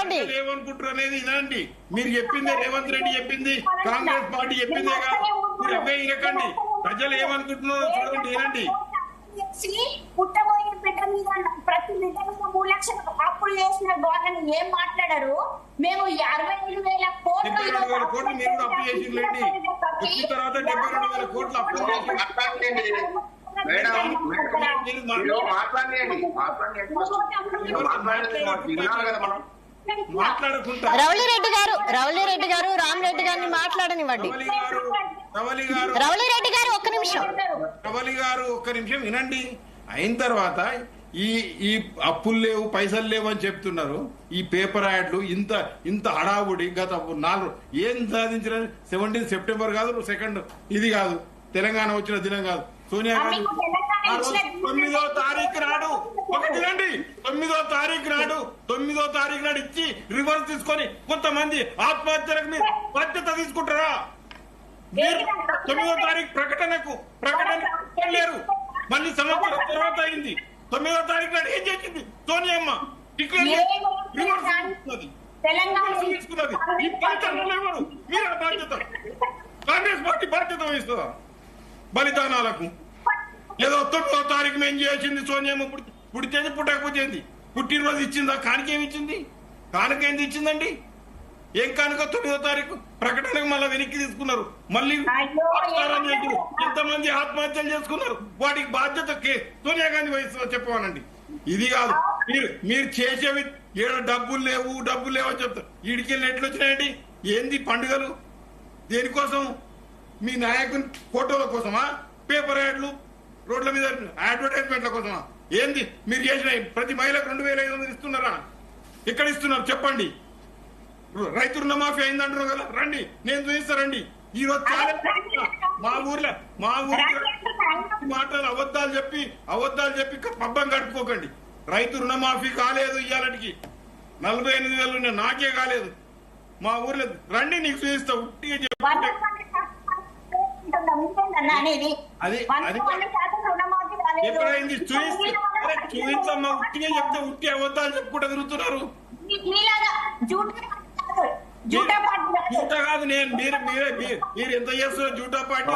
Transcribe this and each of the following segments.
వినండి. ఏమనుకుంటారు అనేది వినండి. మీరు చెప్పిందే రేవంత్ రెడ్డి చెప్పింది, కాంగ్రెస్ పార్టీ చెప్పిందే కాదు. మీరు అవే ఇరకండి. ప్రజలు ఏమనుకుంటున్నారో చూడండి, వినండి. పుట్టబోయే బిడ్డ మీద ప్రతి బిడ్డ మీద 3 లక్షలు అప్పులు చేసిన గవర్నమెంట్ ఏం మాట్లాడారు? మేము 65,000 కోట్లు మీరు కూడా అప్పు చేసిందండి. వచ్చిన తర్వాత 72,000 కోట్లు అప్పు రవళిరెడ్డి గారు రామరెడ్డి గారిని మాట్లాడనివ్వండి. రవళిరెడ్డి గారు ఒక్క నిమిషం. రవళి గారు ఒక్క నిమిషం వినండి. అయిన తర్వాత ఈ అప్పులు లేవు, పైసలు లేవు అని చెప్తున్నారు. ఈ పేపర్ యాడ్లు ఇంత హడావుడి గత 4 ఏం సాధించిన 17 సెప్టెంబర్ కాదు, 2 ఇది కాదు, తెలంగాణ వచ్చిన దినం కాదు. సోనియా గాంధీ 9వ తారీఖు నాడు ఒకటినండి 9వ తారీఖు నాడు ఇచ్చి రివర్స్ తీసుకొని కొంతమంది ఆత్మహత్యలకు మీరు బాధ్యత తీసుకుంటారా? మీరు 9వ తారీఖు ప్రకటన లేరు. మళ్ళీ సంవత్సరం తర్వాత అయింది. 9వ తారీఖు నాడు ఏం చేసింది సోనియమ్మ? తీసుకున్నది. ఈ బాధ్యత మీరు బాధ్యత కాంగ్రెస్ పార్టీ బాధ్యత వహిస్తుందా బలిదానాలకు? ఏదో 9వ తారీఖు మేము చేసింది సోనియమ్మ పుడితేది పుట్టకపోతేంది, పుట్టినరోజు ఇచ్చిందా? కానుకేమి ఇచ్చింది? కానుకేంది ఇచ్చిందండి? ఏం కానుక? 9వ తారీఖు ప్రకటనకు మళ్ళీ వెనక్కి తీసుకున్నారు. మళ్ళీ ఎంతమంది ఆత్మహత్యలు చేసుకున్నారు? వాటికి బాధ్యత సోనియా గాంధీ వహిస్తుందో చెప్పమనండి. ఇది కాదు. మీరు చేసేవి ఏదో డబ్బులు లేవు అని చెప్తారు. ఈడికెళ్ళి ఎట్లు వచ్చినాయండి? ఏంది పండుగలు? దేనికోసం? మీ నాయకుని ఫోటోల కోసమా? పేపర్ యాడ్లు, రోడ్ల మీద అడ్వర్టైజ్మెంట్ల కోసమా? ఏంది మీరు చేసిన? ప్రతి మహిళకు 2,500 ఇస్తున్నారా? ఎక్కడ ఇస్తున్నారు చెప్పండి? రైతు రుణమాఫీ అయిందంటున్నారు కదా, రండి నేను చూపిస్తారండి. ఈ రోజు చాలా మా ఊర్లో మాటలు అబద్ధాలు చెప్పి పబ్బం కట్టుకోకండి. రైతు రుణమాఫీ కాలేదు, ఇయ్యాలటికి 48,000 నాకే కాలేదు. మా ఊర్లో రండి నీకు చూపిస్తా. ఉట్టిగా చెప్పుకుంటే ఎక్కడైంది? చూపించమ్మా. ఉట్టిగా చెప్తే ఉట్టి అబద్ధాలు చెప్పుకుంటూ తిరుగుతున్నారు. జూటా కాదు. నేను మీరు ఎంత చేస్తున్నారు? జూటా పార్టీ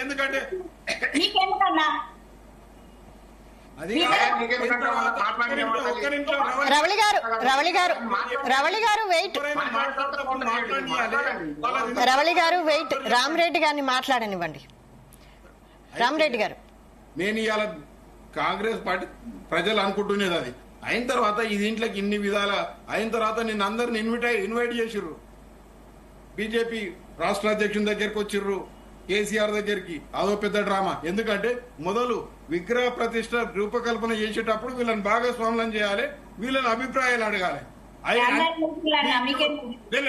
ఎందుకంటే రవళి గారు వెయిట్. రామరెడ్డి గారిని మాట్లాడనివ్వండి. రామరెడ్డి గారు, నేను ఇవాళ కాంగ్రెస్ పార్టీ ప్రజలు అనుకుంటున్నది అది అయిన తర్వాత ఈ దీంట్లోకి ఇన్ని విధాల అయిన తర్వాత నిన్ను అందరిని ఇన్వైట్ చేసిర్రు. బీజేపీ రాష్ట్ర అధ్యక్షుని దగ్గరికి వచ్చిర్రు, కేసీఆర్ దగ్గరికి. అదో పెద్ద డ్రామా. ఎందుకంటే మొదలు విగ్రహ ప్రతిష్ట రూపకల్పన చేసేటప్పుడు వీళ్ళని భాగస్వాములను చేయాలి, వీళ్ళని అభిప్రాయాలు అడగాలి.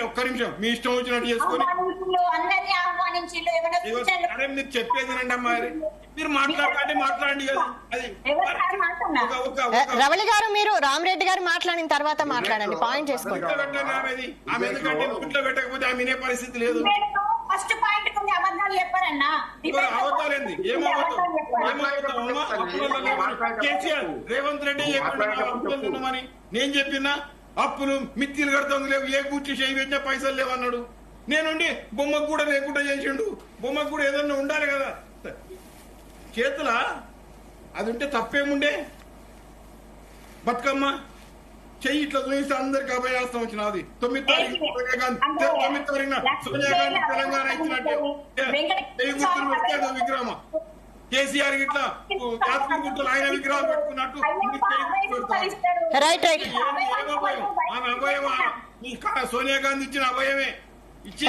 ఒక్క నిమిషం, మీ ఇష్టం వచ్చినట్టు చేసుకొని మీరు చెప్పేది రండమ్మా. మీరు మాట్లాడండి కదా. అది రవళి గారు మీరు రామరెడ్డి గారు మాట్లాడిన తర్వాత మాట్లాడండి. పాయింట్ చేసుకోండి. ఆమె ఎందుకంటే ఇంట్లో పెట్టకపోతే ఆమె వినే పరిస్థితి లేదు. అబద్ధాలేంది? కేసీఆర్ రేవంత్ రెడ్డి చెప్పండి నేను చెప్పినా అప్పులు మిత్తిలు కడతాం లేవు, ఏ కూర్చి చేయి పెట్టినా పైసలు లేవన్నాడు. నేనుండి బొమ్మకు కూడా లేకుండా చేసిండు. బొమ్మకు కూడా ఏదన్నా ఉండాలి కదా చేతుల. అది ఉంటే తప్పేముండే? బతుకమ్మ చెయ్యి ఇట్లా చూపిస్తే అందరికి అభయాస్తం వచ్చినది. 9వ తారీఖు సోనియా గాంధీ తెలంగాణ ఇచ్చినట్టే గుర్తులు పెట్టేదో విగ్రహం. కేసీఆర్ ఇట్లా యాత్రి గుర్తులు ఆయన విగ్రహాలు పెట్టుకున్నట్టు ఆమె అభయం సోనియా గాంధీ ఇచ్చిన అభయమే.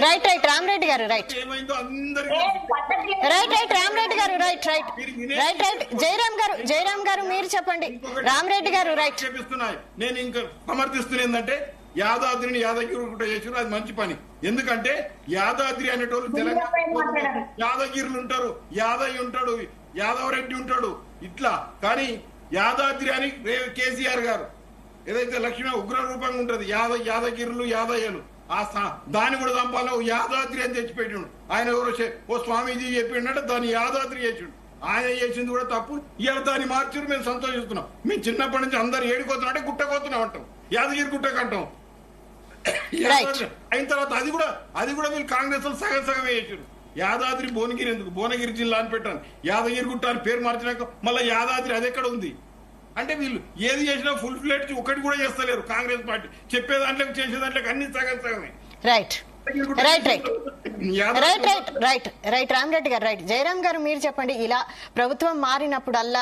రైట్ రామరెడ్డి గారు రైట్. ఏమైందో అందరికీ రామరెడ్డి గారు రైట్. జయరాం గారు మీరు చెప్పండి. రామరెడ్డి గారు రైట్. చెప్పిస్తున్నాయి. నేను ఇంకా సమర్థిస్తున్నా ఏంటంటే యాదాద్రిని యాదగిరి కూడా చేసారు. అది మంచి పని. ఎందుకంటే యాదాద్రి అనేటోళ్ళు తెలంగాణ యాదగిరులు ఉంటారు, యాదయ్య ఉంటాడు, యాదవ్ రెడ్డి ఉంటాడు ఇట్లా. కానీ యాదాద్రి అని కేసీఆర్ గారు ఏదైతే లక్ష్మీ ఉగ్ర రూపంగా ఉంటది యాదగిరులు యాదయ్యలు దాన్ని కూడా చంపాలో యాదాద్రి అని తెచ్చిపెట్టిండు. ఆయన ఎవరో ఓ స్వామీజీ చెప్పిండంటే దాన్ని యాదాద్రి చేసిండు. ఆయన చేసింది కూడా తప్పు. ఇవాళ దాన్ని మార్చారు, మేము సంతోషిస్తున్నాం. మేము చిన్నప్పటి నుంచి అందరు ఏడుకోతున్నాం అంటే గుట్టకోతున్నాం అంటాం, యాదగిరి గుట్టకు అంటాం. అయిన తర్వాత అది కూడా వీళ్ళు కాంగ్రెస్ వాళ్ళు సగం సగం వేసారు. యాదాద్రి భువనగిరి ఎందుకు, భువనగిరి జిల్లా అని పెట్టాను, యాదగిరి గుట్ట అని పేరు మార్చినాక మళ్ళీ యాదాద్రి అది ఎక్కడ ఉంది అంటే వీళ్ళు ఏది చేసినా ఫుల్ ఫ్లెడ్జ్ ఒకటి కూడా చేస్తలేరు. కాంగ్రెస్ పార్టీ చెప్పే దాంట్లో చేసే దాంట్లో అన్ని సగం సగమే. Right right right right right right right Rama Reddy గారు రైట్. జయరామ్ గారు మీరు చెప్పండి, ఇలా ప్రభుత్వం మారినప్పుడల్లా